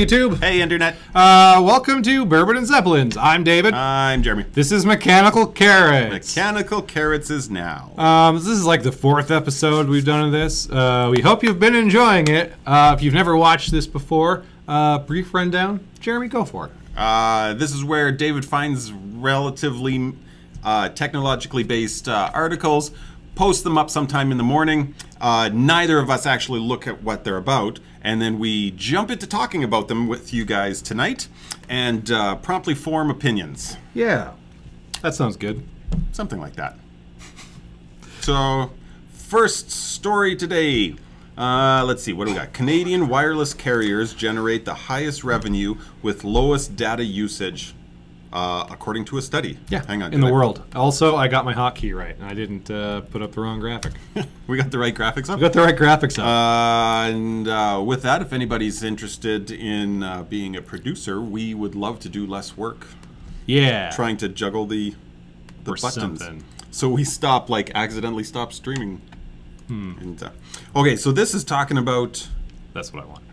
YouTube. Hey, Internet. Welcome to Bourbon and Zeppelins. I'm David. I'm Jeremy. This is Mechanical Carrots. Mechanical Carrots is now. This is like the 4th episode we've done of this. We hope you've been enjoying it. If you've never watched this before, brief rundown. Jeremy, go for it. This is where David finds relatively technologically based articles, posts them up sometime in the morning. Neither of us actually look at what they're about, and then we jump into talking about them with you guys tonight and promptly form opinions. Yeah, that sounds good. Something like that. So, first story today. Let's see, what do we got? Canadian wireless carriers generate the highest revenue with lowest data usage, according to a study. Yeah, hang on. in the world. Also, I got my hotkey right, and I didn't put up the wrong graphic. We got the right graphics up? We got the right graphics up. And with that, if anybody's interested in being a producer, we would love to do less work. Yeah. Trying to juggle the or buttons. Something. So we stop, like, accidentally stop streaming. And, okay, so this is talking about... That's what I want.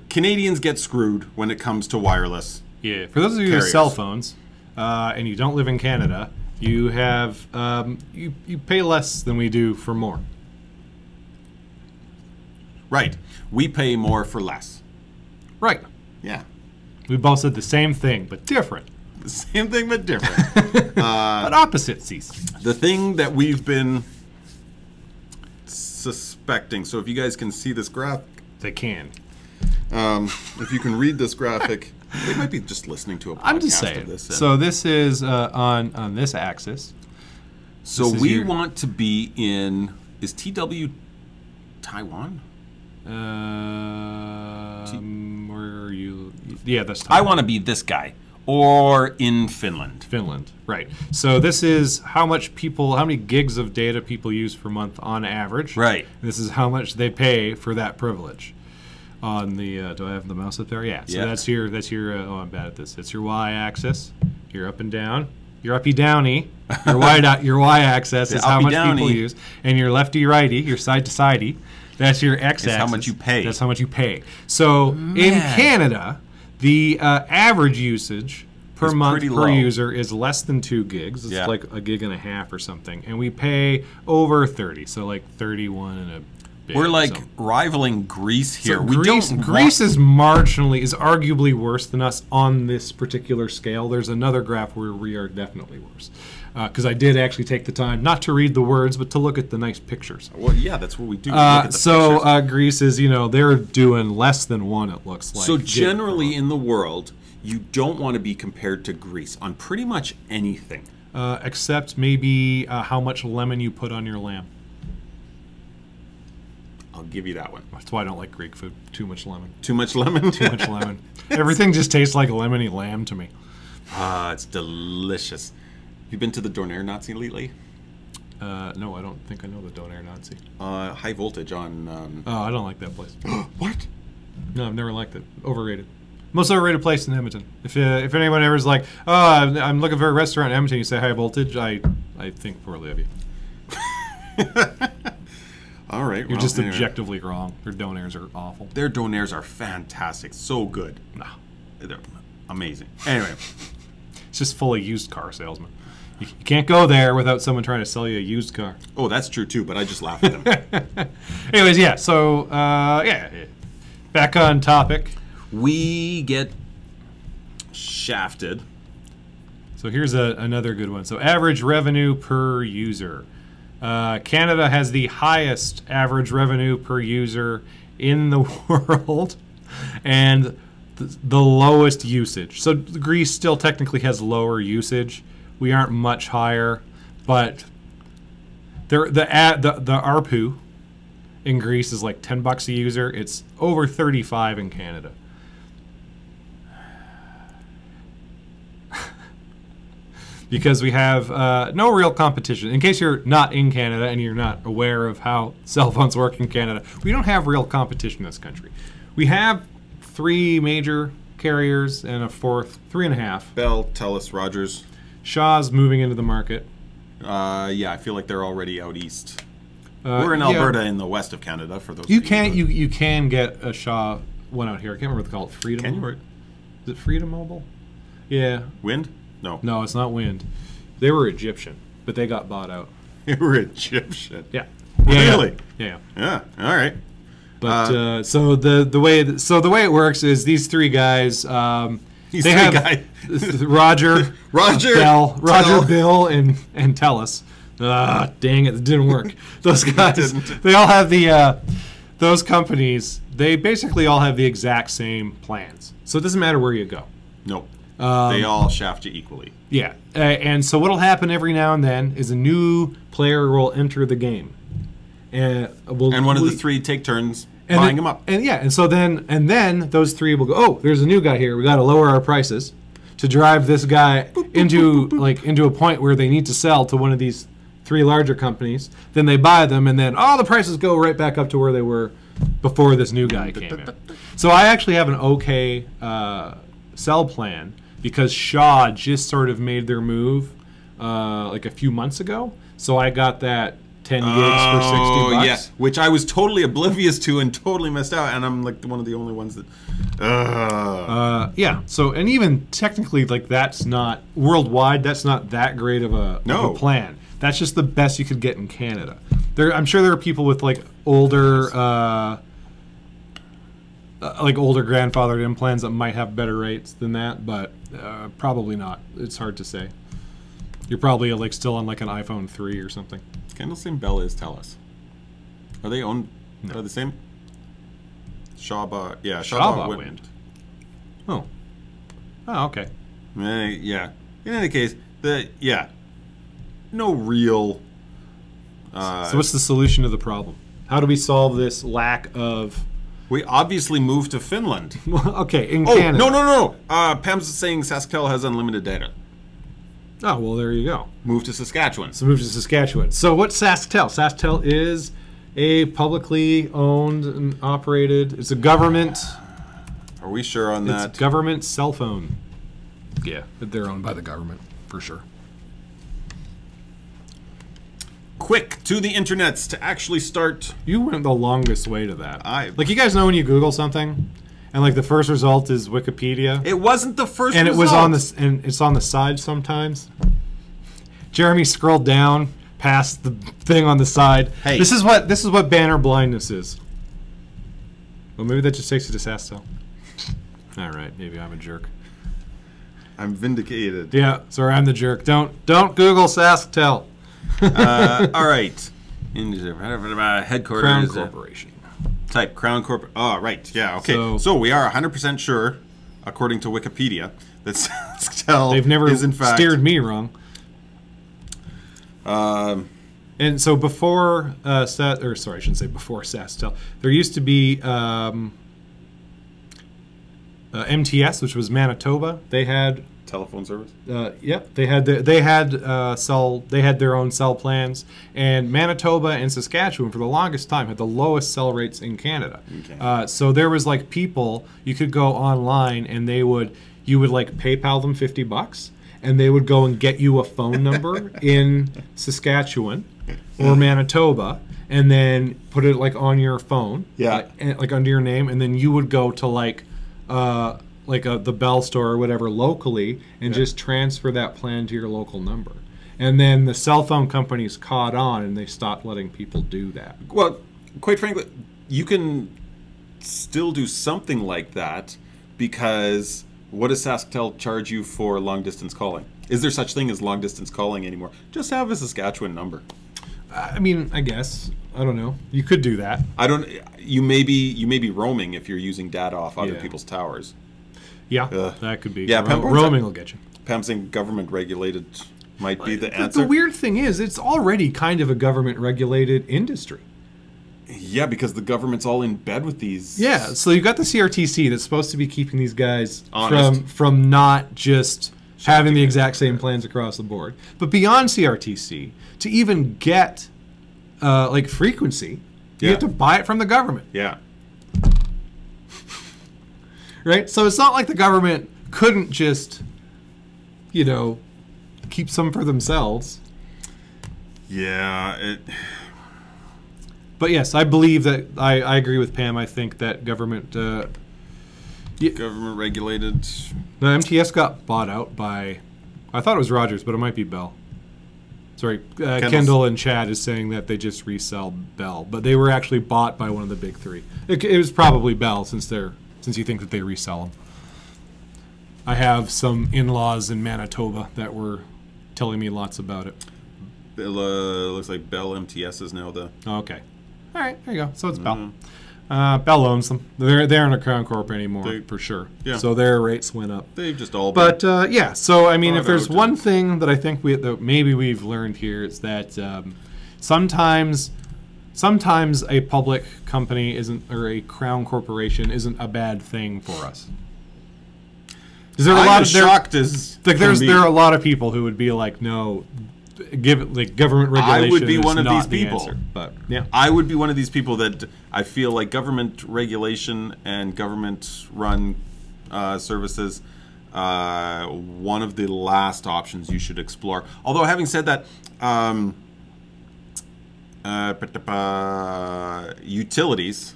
Canadians get screwed when it comes to wireless. Yeah, for those of you with cell phones and you don't live in Canada, you have you pay less than we do for more. Right. We pay more for less. Right. Yeah. We both said the same thing, but different. The same thing, but different. But opposites. The thing that we've been suspecting. So if you guys can see this graphic. They can. If you can read this graphic, they might be just listening to a podcast. I'm just saying. Of this. So this is on this axis. So we want to be in. Is TW Taiwan? Where are you? Yeah, that's Taiwan. I want to be this guy. Or in Finland. Finland, right. So this is how many gigs of data people use per month on average. Right. This is how much they pay for that privilege. On the, do I have the mouse up there? Yeah. So yeah. that's your, oh, I'm bad at this. It's your y-axis. Your up and down. Your uppy-downy. Your y-axis is how much people use. And your lefty-righty, your side-to-sidey, that's your x-axis. How much you pay. That's how much you pay. So in Canada, the average usage per month per user is less than 2 gigs. It's like a gig and a half or something. And we pay over 30, so like 31 and a bit. We're like rivaling Greece here. So Greece is arguably worse than us on this particular scale. There's another graph where we are definitely worse. Because I did actually take the time, not to read the words, but to look at the nice pictures. Well, yeah, that's what we do. Greece is, they're doing less than 1, it looks like. So generally in the world, you don't want to be compared to Greece on pretty much anything. Except maybe how much lemon you put on your lamb. I'll give you that one. That's why I don't like Greek food. Too much lemon. Too much lemon? Too much lemon. Everything just tastes like lemony lamb to me. It's delicious. You been to the Donair Nazi lately? No, I don't think I know the Donair Nazi. High voltage on... Oh, I don't like that place. What? No, I've never liked it. Overrated. Most overrated place in Edmonton. If anyone ever's like, oh, I'm looking for a restaurant in Edmonton, you say high voltage, I think poorly of you. All right. You're just objectively wrong. Their Donairs are awful. Their Donairs are fantastic. So good. No. They're amazing. Anyway. It's just full of used car salesmen. You can't go there without someone trying to sell you a used car. Oh, that's true too, but I just laugh at them. Anyways, yeah, so, back on topic. We get shafted. So here's another good one. So average revenue per user. Canada has the highest average revenue per user in the world and the lowest usage. So Greece still technically has lower usage. We aren't much higher, but the ARPU in Greece is like $10 a user. It's over 35 in Canada. Because we have no real competition. In case you're not in Canada and you're not aware of how cell phones work in Canada, we don't have real competition in this country. We have 3 major carriers and a 4th, 3.5. Bell, TELUS, Rogers. Shaw's moving into the market. Yeah, I feel like they're already out east. We're in yeah. Alberta in the west of Canada. For those You of can who- you can get a Shaw one out here. I can't remember what they call it. Freedom. Can you? Is it Freedom Mobile? Yeah. Wind? No. No, it's not Wind. They were Egyptian, but they got bought out. You were Egyptian. Yeah. Really? Yeah. Yeah. All right. But so the way it works is these three guys. These they three have guys. Roger, Roger, Roger, Tell. Bill, and Tellus. Dang it didn't work. Those guys. didn't. They all have the. Those companies. They basically all have the exact same plans. So it doesn't matter where you go. Nope. They all shaft you equally. Yeah, and so what'll happen every now and then is a new player will enter the game, and And one of the three take turns and buying them up. And so then those three will go. Oh, there's a new guy here. We got to lower our prices to drive this guy into into a point where they need to sell to one of these three larger companies. Then they buy them, and then all the prices go right back up to where they were before this new guy came in. So I actually have an okay sell plan because Shaw just sort of made their move like a few months ago. So I got that 10 gigs for $60. Yeah, which I was totally oblivious to and totally missed out, and I'm like one of the only ones that. Yeah. So, and even technically, like that's not worldwide. That's not that great of a plan. That's just the best you could get in Canada. I'm sure there are people with like older grandfathered implants that might have better rates than that, but probably not. It's hard to say. You're probably like still on like an iPhone 3 or something. Kendall Bell is Telus. Are they owned? No. Are the same? Shawba, yeah, Shawba Wind. Wind. Oh, okay. Yeah. In any case, no real. So what's the solution to the problem? How do we solve this lack of? We obviously moved to Finland. Okay, in Oh, Canada. no. Pam's saying Sasktel has unlimited data. Oh, well, there you go. Move to Saskatchewan. So move to Saskatchewan. So what's SaskTel? SaskTel is a publicly owned and operated. It's a government. Are we sure on that? It's government cell phone. Yeah, they're owned by the government for sure. Quick to the internets to actually start. You went the longest way to that. Like you guys know when you Google something, and like the first result is Wikipedia. It wasn't the first. And result. it was on this, and it's on the side sometimes. Jeremy scrolled down past the thing on the side. Hey, this is what banner blindness is. Well, maybe that just takes you to SaskTel. All right, maybe I'm a jerk. I'm vindicated. Yeah, sorry, I'm the jerk. Don't Google SaskTel. All right. Headquarters. Crown Corporation. Type Crown Corp. Oh, right. Yeah. Okay. So we are 100% sure, according to Wikipedia, that SaskTel They've never is in fact steered me wrong. And so before I shouldn't say before SaskTel, there used to be MTS, which was Manitoba. They had telephone service. Yep, they had their own cell plans, and Manitoba and Saskatchewan for the longest time had the lowest cell rates in Canada. Okay. So there was like people you could go online and you would like PayPal them $50, and they would go and get you a phone number in Saskatchewan or Manitoba, and then put it like on your phone, like under your name, and then you would go to the Bell store or whatever locally and just transfer that plan to your local number. And then the cell phone companies caught on and they stopped letting people do that. Well, quite frankly, you can still do something like that because what does SaskTel charge you for long distance calling? Is there such thing as long distance calling anymore? Just have a Saskatchewan number. I mean, I guess. I don't know. You could do that. You may be roaming if you're using data off other people's towers. Yeah, that could be. Yeah, roaming will get you. Pam saying government regulated might be the answer. The weird thing is, it's already kind of a government regulated industry. Yeah, because the government's all in bed with these. Yeah, so you got the CRTC that's supposed to be keeping these guys honest. from not just having the exact same plans across the board. But beyond CRTC, to even get like frequency, you have to buy it from the government. Yeah. Right? So it's not like the government couldn't just, keep some for themselves. Yeah, But yes, I believe that I agree with Pam. I think that government Government regulated. the MTS got bought out by, I thought it was Rogers, but it might be Bell. Sorry, Kendall and Chad is saying that they just resell Bell, but they were actually bought by one of the big three. It was probably Bell since you think that they resell them. I have some in-laws in Manitoba that were telling me lots about it. Looks like Bell MTS is now the. Oh, okay. All right, there you go. So it's Bell. Bell owns them. They aren't a Crown Corp anymore, for sure. Yeah. So their rates went up. They've just all. But yeah, so I mean, if there's out. one thing that I think that maybe we've learned here, it's that sometimes a public company isn't, or a Crown corporation isn't a bad thing for us. Is there a lot of shocked as like there are a lot of people who would be like, no, government regulation. I would be is one of not these the people. answer. But yeah, I would be one of these people that I feel like government regulation and government-run services, one of the last options you should explore. Although, having said that, utilities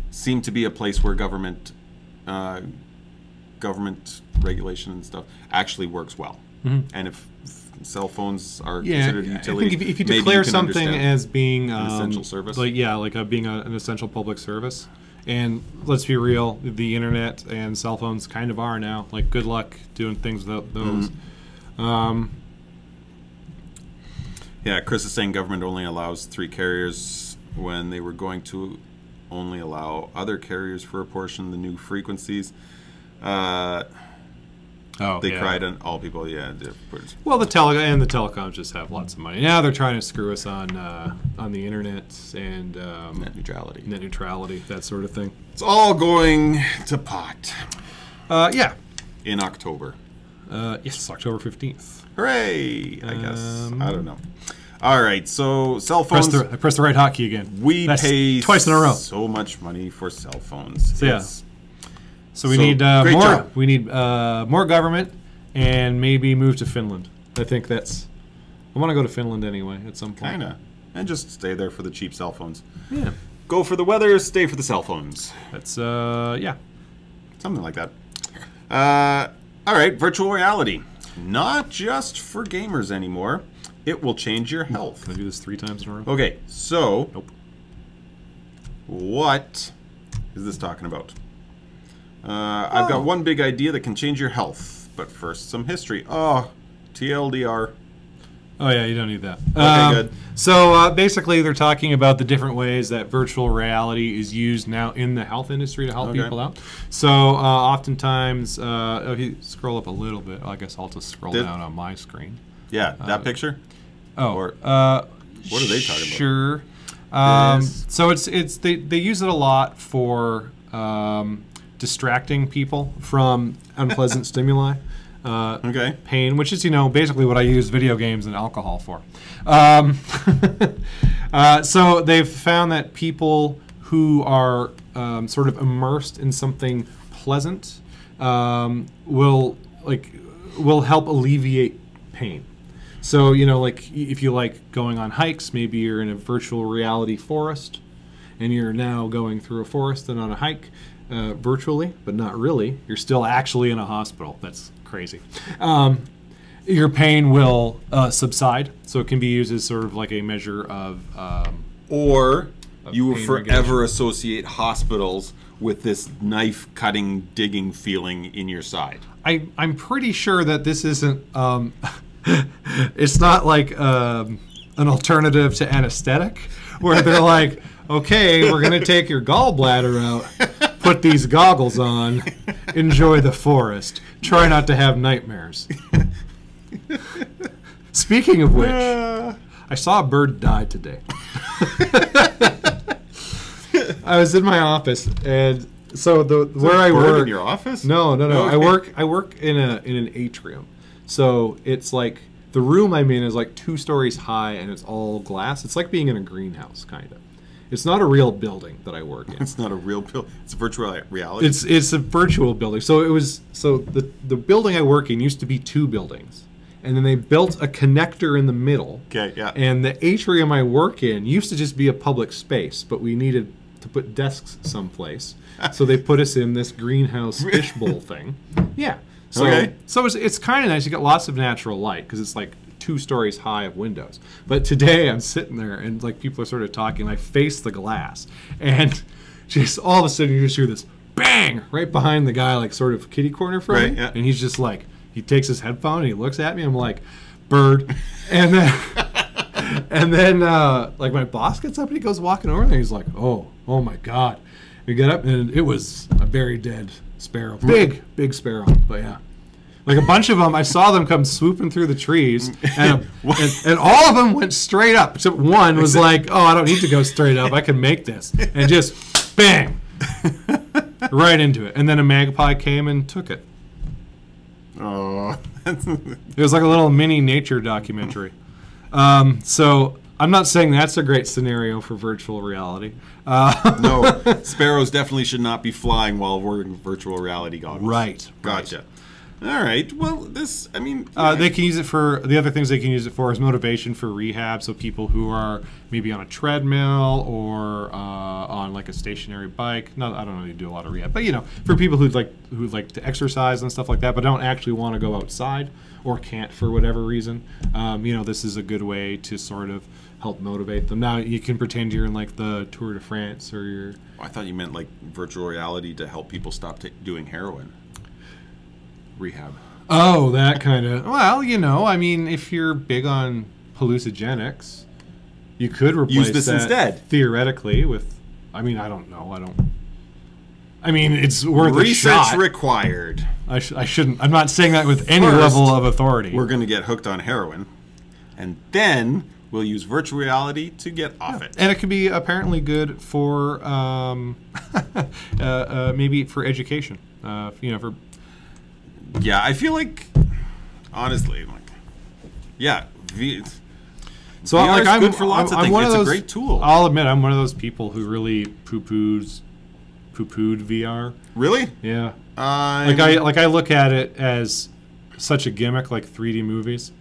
seem to be a place where government regulation and stuff actually works well. And if cell phones are considered utility, I think if you maybe declare can something understand as being an essential service, like being an essential public service, and let's be real, the internet and cell phones kind of are now. Like, good luck doing things without those. Yeah, Chris is saying government only allows 3 carriers when they were going to only allow other carriers for a portion of the new frequencies. They cried on all people. Yeah. Well, the telecoms just have lots of money. Now they're trying to screw us on the internet and Net neutrality, that sort of thing. It's all going to pot. Yeah. In October. Yes, October 15th. Hooray! I guess. I don't know. All right, so cell phones. I pressed the right hotkey again. We pay twice in a row. So much money for cell phones. So, yeah. So we need more. Job. We need more government, and maybe move to Finland. I think that's. I want to go to Finland anyway at some point. Kinda, and just stay there for the cheap cell phones. Yeah. Go for the weather, stay for the cell phones. That's yeah. Something like that. All right, virtual reality. Not just for gamers anymore. It will change your health. Can I do this 3 times in a row? Okay, so nope. What is this talking about? I've got one big idea that can change your health. But first, some history. Oh, TLDR. Oh, yeah, you don't need that. Okay, good. So basically, they're talking about the different ways that virtual reality is used now in the health industry to help people out. So oftentimes, if you scroll up a little bit, I guess I'll just scroll down on my screen. Yeah, that picture? Oh, or, what are they talking about? Sure. So they use it a lot for distracting people from unpleasant stimuli. Pain, which is, basically what I use video games and alcohol for. So they've found that people who are sort of immersed in something pleasant will help alleviate pain. So, like if you like going on hikes, maybe you're in a virtual reality forest and you're now going through a forest and on a hike virtually, but not really. You're still actually in a hospital. That's crazy. Your pain will subside, so it can be used as sort of like a measure of you will forever associate hospitals with this knife-cutting, digging feeling in your side. I'm pretty sure that this isn't... it's not like an alternative to anesthetic, where they're like, okay, we're going to take your gallbladder out, put these goggles on, enjoy the forest, try not to have nightmares. Speaking of which, I saw a bird die today. I was in my office, and so where I work. In your office? No. Okay. I work in an atrium, so it's like the room I'm in is like 2 stories high, and it's all glass. It's like being in a greenhouse, kind of. It's not a real building that I work in. It's not a real building. It's a virtual reality. It's a virtual building. So the building I work in used to be 2 buildings, and then they built a connector in the middle. Okay, yeah. And the atrium I work in used to just be a public space, but we needed to put desks someplace. So they put us in this greenhouse fishbowl thing. Yeah. So, Okay. so it's kind of nice. You get lots of natural light because it's like 2 stories high of windows. But today I'm sitting there and like people are sort of talking. I face the glass, and just all of a sudden you just hear this bang right behind the guy, like sort of kitty corner from Right, me, yeah. and he's just like, he takes his headphone and he looks at me. I'm like, bird, and then and then like my boss gets up and he goes walking over there. He's like, oh my god. We get up and it was a very dead sparrow, big sparrow, but yeah. Like a bunch of them, I saw them come swooping through the trees, and all of them went straight up. Except one was like, "Oh, I don't need to go straight up. I can make this," and just bang, right into it. And then a magpie came and took it. Oh, It was like a little mini nature documentary. So I'm not saying that's a great scenario for virtual reality. no, sparrows definitely should not be flying while wearing virtual reality goggles. Right. Gotcha. All right. Well, this, I mean, They can use it for, the other things they can use it for is motivation for rehab. So people who are maybe on a treadmill or on like a stationary bike. No, I don't really do a lot of rehab, but you know, for people who like to exercise and stuff like that, but don't actually want to go outside or can't for whatever reason. You know, this is a good way to sort of help motivate them. Now you can pretend you're in like the Tour de France or you're. I thought you meant like virtual reality to help people stop doing heroin. Rehab. Oh, that kind of. Well, you know, I mean, if you're big on hallucinogenics, you could replace Use this that instead. theoretically with. I mean, I don't know. I mean, it's worth a Research shot. required. I shouldn't. I'm not saying that with any First, level of authority. We're going to get hooked on heroin, and then we'll use virtual reality to get off it. And it could be apparently good for maybe for education. You know, for. Yeah, I feel like, honestly, like, yeah, So VR like is I'm good for lots of I'm things. one It's of those, a great tool. I'll admit I'm one of those people who really poo-pooed VR. Really? Yeah. I'm- Like I look at it as such a gimmick, like 3D movies.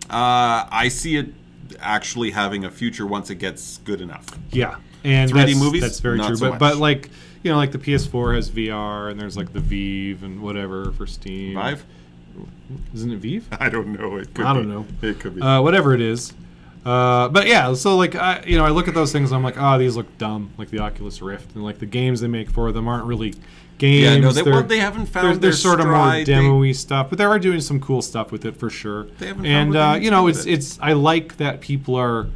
I see it actually having a future once it gets good enough. Yeah, and 3D that's, movies? That's very Not true. so But much. like you know, like the PS4 has VR, and there's like the Vive and whatever for Steam. Vive? Isn't it Vive? I don't know. It could I be. don't know. It could be. Whatever it is. But yeah, so like I look at those things, and I'm like, oh, these look dumb, like the Oculus Rift, and like the games they make for them aren't really games. yeah, no, They're- they haven't found they're their sort of more stride. demo-y stuff, but they are doing some cool stuff with it for sure. They haven't found and what they need you to know, do with it's I like that people are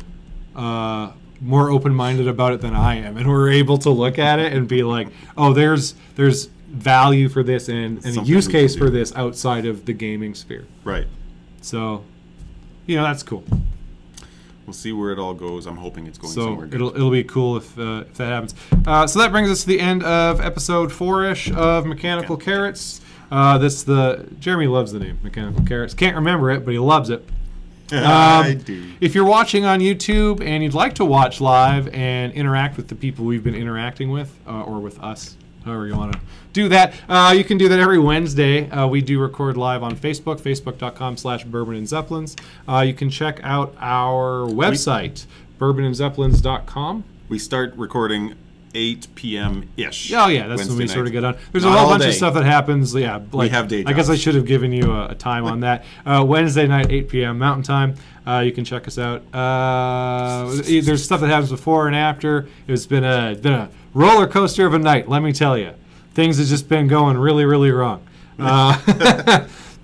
more open-minded about it than I am, and we're able to look at it and be like, oh, there's value for this and a Something use we can case do. for this outside of the gaming sphere. Right. So, you know, that's cool. We'll see where it all goes. I'm hoping it's going So somewhere good. it'll be cool if that happens. So that brings us to the end of episode 4-ish of Mechanical Carrots. Jeremy loves the name Mechanical Carrots. Can't remember it, but he loves it. I do. If you're watching on YouTube and you'd like to watch live and interact with the people we've been interacting with, or with us, however you want to do that, you can do that every Wednesday. We do record live on Facebook, facebook.com/Bourbon and Zeppelins. You can check out our website, bourbonandzeppelins.com. We start recording 8 p.m.-ish. Oh yeah, that's when we Wednesday sort of night. get on. There's Not a whole all bunch day. of stuff that happens. Yeah, like, have day I guess I jobs. should have given you a time on that. Wednesday night, 8 p.m. Mountain Time. You can check us out. There's stuff that happens before and after. It's been a roller coaster of a night. Let me tell you, things have just been going really, really wrong.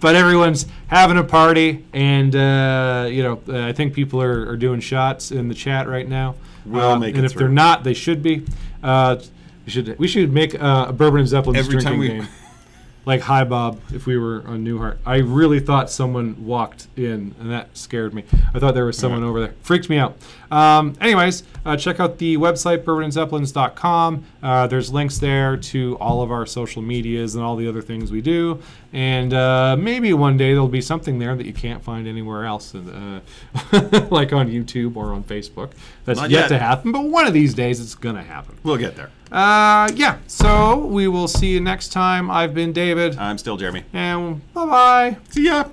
But everyone's having a party, and I think people are doing shots in the chat right now. We'll make and it if they're through. not, they should be. We should make a Bourbon and Zeppelins Every time drinking we- game. Like Hi Bob, if we were on Newhart. I really thought someone walked in, and that scared me. I thought there was someone over there. Freaked me out. Anyways, check out the website, bourbonandzeppelins.com. There's links there to all of our social medias and all the other things we do. And maybe one day there'll be something there that you can't find anywhere else, like on YouTube or on Facebook. That's Not yet yet. to happen, but one of these days it's going to happen. We'll get there. Yeah, so we will see you next time. I've been David. I'm still Jeremy. And bye-bye. See ya.